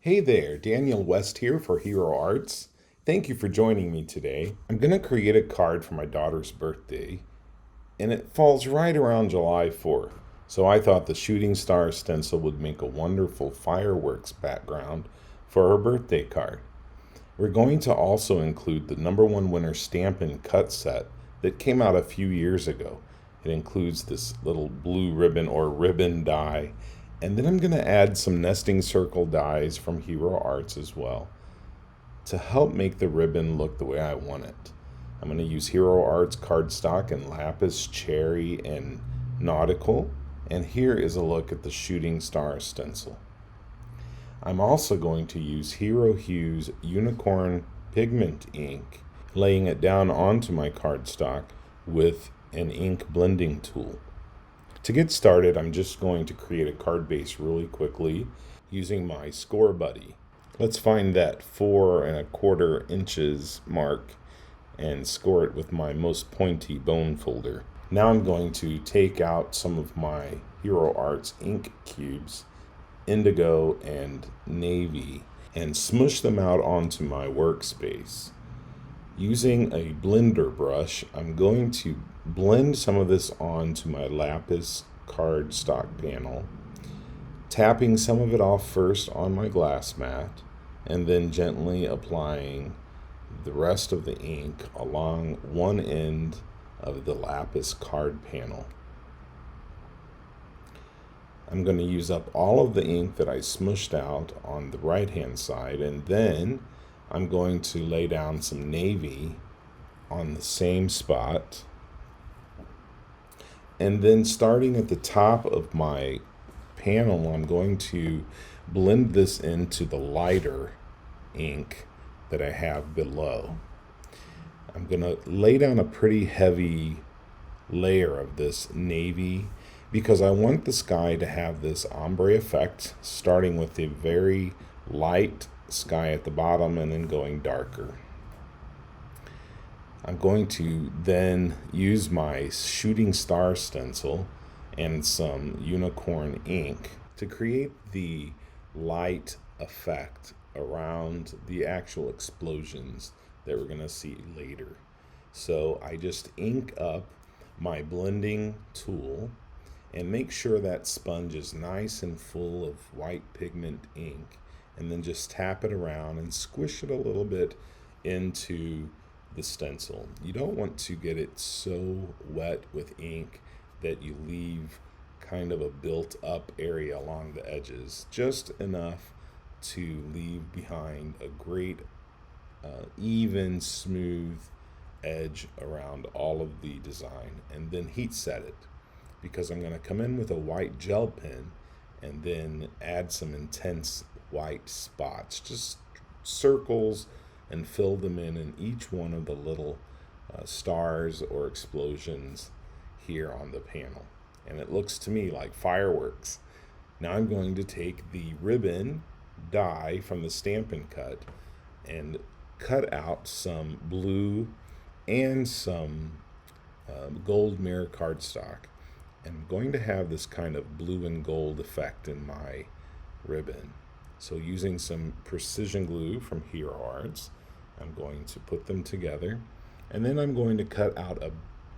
Hey there, Daniel West here for Hero Arts. Thank you for joining me today. I'm going to create a card for my daughter's birthday, and it falls right around July 4th. So I thought the shooting star stencil would make a wonderful fireworks background for her birthday card. We're going to also include the number one winner Stampin' Cut set that came out a few years ago. It includes this little blue ribbon or ribbon die, and then I'm going to add some nesting circle dies from Hero Arts as well to help make the ribbon look the way I want it. I'm going to use Hero Arts cardstock and Lapis, Cherry, and Nautical, and here is a look at the shooting star stencil. I'm also going to use Hero Hues Unicorn Pigment ink, laying it down onto my cardstock with an ink blending tool. To get started, I'm just going to create a card base really quickly using my Score Buddy. Let's find that 4¼ inches mark and score it with my most pointy bone folder. Now I'm going to take out some of my Hero Arts ink cubes, Indigo and Navy, and smush them out onto my workspace. Using a blender brush, I'm going to blend some of this onto my Lapis cardstock panel, tapping some of it off first on my glass mat, and then gently applying the rest of the ink along one end of the Lapis card panel. I'm going to use up all of the ink that I smushed out on the right hand side, and then I'm going to lay down some navy on the same spot. And then starting at the top of my panel, I'm going to blend this into the lighter ink that I have below. I'm going to lay down a pretty heavy layer of this navy because I want the sky to have this ombre effect, starting with a very light sky at the bottom and then going darker. I'm going to then use my shooting star stencil and some unicorn ink to create the light effect around the actual explosions that we're going to see later. So I just ink up my blending tool and make sure that sponge is nice and full of white pigment ink, and then just tap it around and squish it a little bit into the stencil. You don't want to get it so wet with ink that you leave kind of a built up area along the edges, just enough to leave behind a great even smooth edge around all of the design, and then heat set it, because I'm going to come in with a white gel pen and then add some intense white spots, just circles, and fill them in each one of the little stars or explosions here on the panel. And it looks to me like fireworks. Now I'm going to take the ribbon die from the Stampin' Cut and cut out some blue and some gold mirror cardstock. And I'm going to have this kind of blue and gold effect in my ribbon. So using some precision glue from Hero Arts, I'm going to put them together, and then I'm going to cut out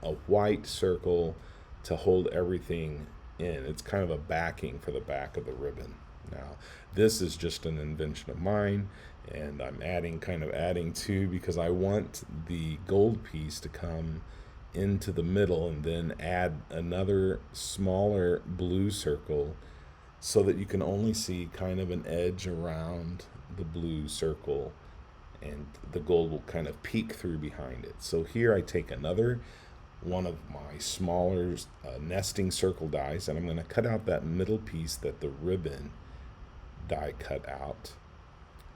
a white circle to hold everything in. It's kind of a backing for the back of the ribbon. Now, this is just an invention of mine, and I'm adding to, because I want the gold piece to come into the middle and then add another smaller blue circle so that you can only see kind of an edge around the blue circle, and the gold will kind of peek through behind it. So here I take another one of my smaller nesting circle dies, and I'm going to cut out that middle piece that the ribbon die cut out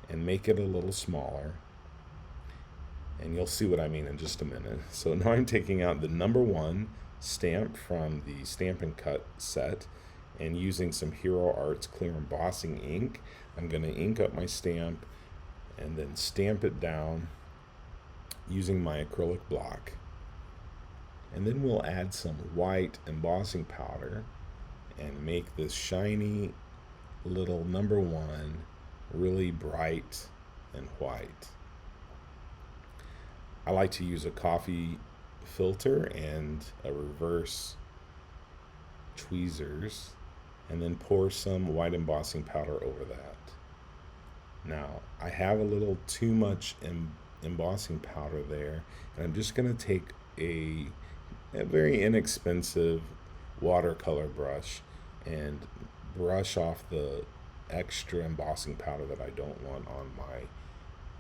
and make it a little smaller. And you'll see what I mean in just a minute. So now I'm taking out the number one stamp from the Stampin' Cut set, and using some Hero Arts clear embossing ink, I'm going to ink up my stamp and then stamp it down using my acrylic block. And then we'll add some white embossing powder and make this shiny little number one really bright and white. I like to use a coffee filter and a reverse tweezers, and then pour some white embossing powder over that. Now, I have a little too much embossing powder there, and I'm just going to take a very inexpensive watercolor brush and brush off the extra embossing powder that I don't want on my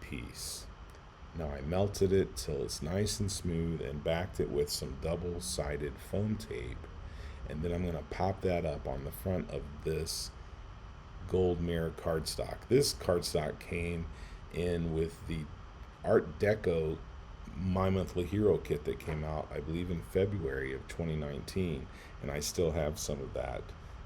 piece. Now I melted it till it's nice and smooth and backed it with some double-sided foam tape, and then I'm going to pop that up on the front of this gold mirror cardstock. This cardstock came in with the Art Deco My Monthly Hero kit that came out, I believe, in February of 2019, and I still have some of that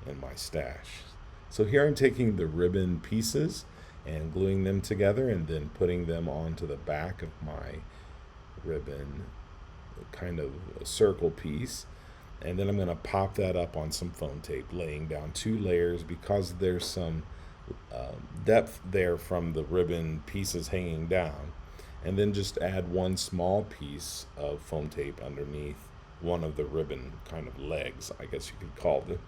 in my stash. So here I'm taking the ribbon pieces and gluing them together and then putting them onto the back of my ribbon, kind of a circle piece. And then I'm going to pop that up on some foam tape, laying down 2 layers because there's some depth there from the ribbon pieces hanging down. And then just add 1 small piece of foam tape underneath one of the ribbon kind of legs, I guess you could call it.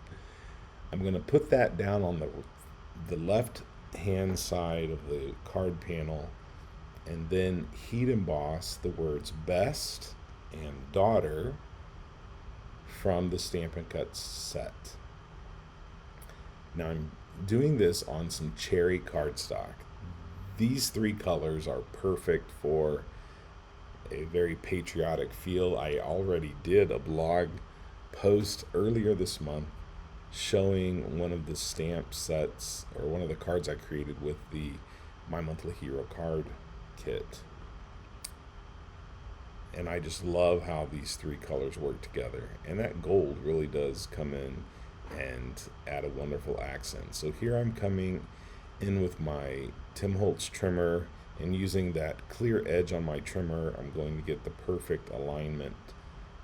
I'm going to put that down on the left hand side of the card panel, and then heat emboss the words best and daughter from the Stampin' Cut set. Now I'm doing this on some cherry cardstock. These 3 colors are perfect for a very patriotic feel. I already did a blog post earlier this month showing one of the stamp sets, or one of the cards I created with the My Monthly Hero card kit. And I just love how these 3 colors work together. And that gold really does come in and add a wonderful accent. So here I'm coming in with my Tim Holtz trimmer, and using that clear edge on my trimmer, I'm going to get the perfect alignment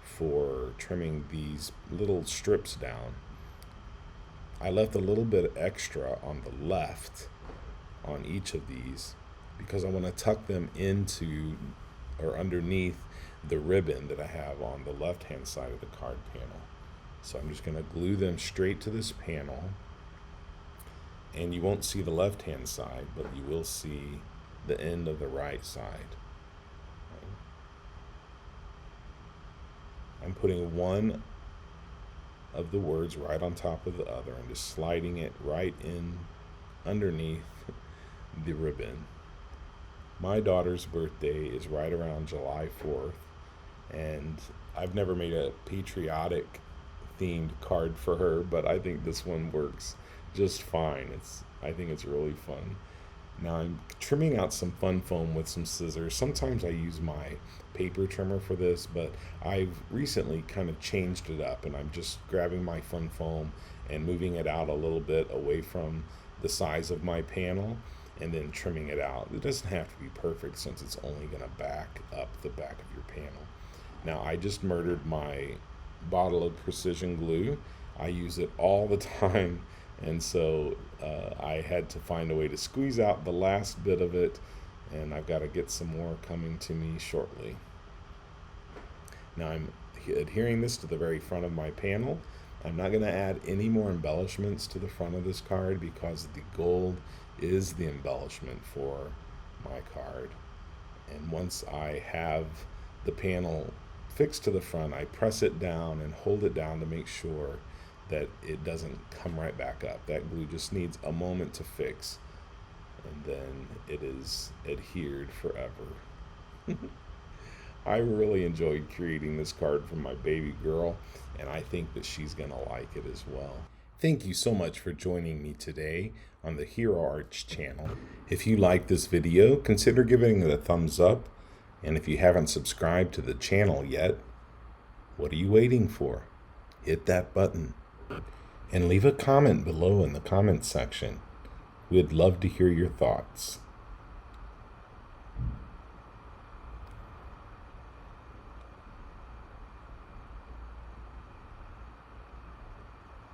for trimming these little strips down. I left a little bit extra on the left on each of these because I want to tuck them into or underneath the ribbon that I have on the left hand side of the card panel. So I'm just going to glue them straight to this panel, and you won't see the left hand side, but you will see the end of the right side. I'm putting one of the words right on top of the other and just sliding it right in underneath the ribbon. My daughter's birthday is right around July 4th, and I've never made a patriotic themed card for her, but I think this one works just fine. I think it's really fun. Now I'm trimming out some fun foam with some scissors. Sometimes I use my paper trimmer for this, but I've recently kind of changed it up, and I'm just grabbing my fun foam and moving it out a little bit away from the size of my panel and then trimming it out. It doesn't have to be perfect since it's only going to back up the back of your panel. Now I just murdered my bottle of precision glue. I use it all the time, and so I had to find a way to squeeze out the last bit of it, and I've got to get some more coming to me shortly. Now I'm adhering this to the very front of my panel. I'm not going to add any more embellishments to the front of this card because the gold is the embellishment for my card. And once I have the panel fixed to the front, I press it down and hold it down to make sure that it doesn't come right back up. That glue just needs a moment to fix, and then it is adhered forever. I really enjoyed creating this card for my baby girl, and I think that she's gonna like it as well. Thank you so much for joining me today on the Hero Arts channel. If you like this video, consider giving it a thumbs up, and if you haven't subscribed to the channel yet, what are you waiting for? Hit that button and leave a comment below in the comment section. We'd love to hear your thoughts.